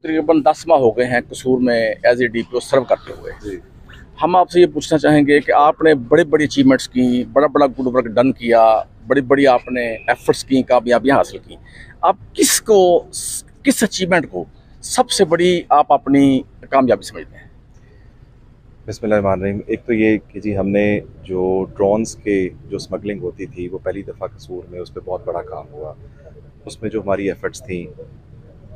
तकरीबन 10 माह हो गए हैं कसूर में एज ए DPO सर्व करते हुए। जी। हम आपसे ये पूछना चाहेंगे कि आपने बड़ी बड़ी अचीवमेंट्स की, बड़ा बड़ा गुड वर्क डन किया, बड़ी बड़ी आपने एफर्ट्स की, कामयाबियाँ हासिल की। आप किस अचीवमेंट को सबसे बड़ी आप अपनी कामयाबी समझते हैं? बिस्मिल्लाहिर्रहमानिर्रहीम। एक तो ये कि जी हमने जो ड्रोन्स के जो स्मगलिंग होती थी वो पहली दफ़ा कसूर में, उस पर बहुत बड़ा काम हुआ। उसमें जो हमारी एफ़र्ट्स थी,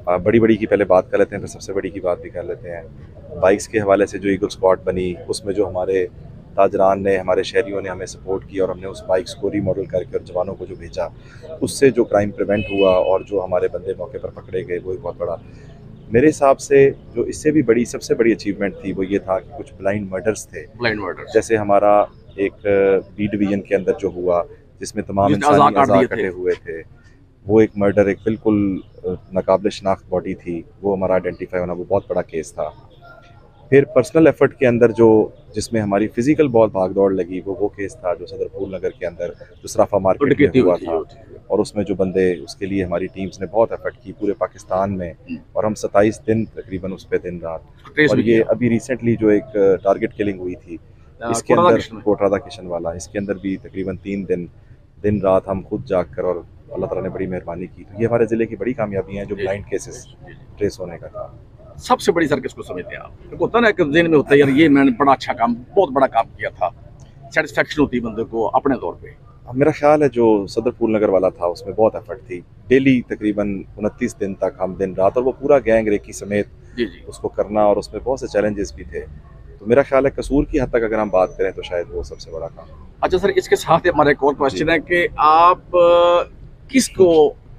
बड़ी बड़ी की पहले बात कर लेते हैं, फिर सबसे बड़ी की बात भी कर लेते हैं। बाइक्स के हवाले से जो ईगल स्क्वाड बनी, उसमें जो हमारे ताजरान ने, हमारे शहरियों ने हमें सपोर्ट किया और हमने उस बाइक्स को रीमॉडल करके और जवानों को जो भेजा, उससे जो क्राइम प्रिवेंट हुआ और जो हमारे बंदे मौके पर पकड़े गए, वो एक बहुत बड़ा, मेरे हिसाब से जो इससे भी बड़ी सबसे बड़ी अचीवमेंट थी वो ये था कि कुछ ब्लाइंड मर्डर्स थे। ब्लाइंड मर्डर जैसे हमारा एक बी डिवीजन के अंदर जो हुआ, जिसमें तमाम इंसानी अज़ा कटे हुए थे, वो एक मर्डर, एक बिल्कुल नाकाबिल शनाख्त बॉडी थी, वो हमारा आइडेंटिफाई होना, वो बहुत बड़ा केस था। फिर पर्सनल एफर्ट के अंदर जिसमें हमारी फिजिकल बहुत भाग दौड़ लगी, वो केस था जो सदर फूल नगर के अंदर जो सराफा मार्केट में हुआ था, और उसमें जो बंदे, उसके लिए हमारी टीम्स ने बहुत एफर्ट की पूरे पाकिस्तान में, और हम 27 दिन तकरीबन उस पर दिन रात। और ये अभी रिसेंटली जो एक टारगेट किलिंग हुई थी इसके अंदर, कोट राधा किशन वाला, इसके अंदर भी तकरीबन 3 दिन रात हम खुद जाग कर, और अल्लाह ताला ने बड़ी मेहरबानी की। तो ये हमारे ज़िले की बड़ी कामयाबी हैं जो ब्लाइंड केसेस ट्रेस होने का था। सबसे बड़ी सर किसको समझते हैं आप? होता ना, एक दिन में होता है यार ये मैंने बड़ा अच्छा काम, बहुत बड़ा काम किया था, सेटिस्फेक्शन होती है बंदे को अपने तौर पे। मेरा ख्याल है जो सदर फूल नगर वाला था उसमें बहुत एफर्ट थी। डेली तकरीबन 29 दिन तक हम दिन रात, और वो पूरा गैंग रेकी समेत उसको करना, और उसमें बहुत से चैलेंजेस भी थे। तो मेरा ख्याल है कसूर की हद तक अगर हम बात करें तो शायद वो सबसे बड़ा काम। अच्छा सर, इसके साथ हमारा एक और क्वेश्चन है कि आप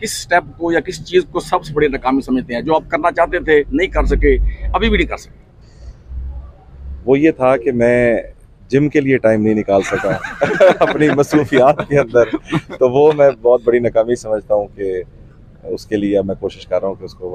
किस स्टेप को या किस चीज़ को सबसे बड़ी नाकामी समझते हैं, जो आप करना चाहते थे नहीं कर सके, अभी भी नहीं कर सके? वो ये था कि मैं जिम के लिए टाइम नहीं निकाल सका अपनी मसरूफियात के अंदर, तो वो मैं बहुत बड़ी नाकामी समझता हूँ कि उसके लिए अब मैं कोशिश कर रहा हूँ कि उसको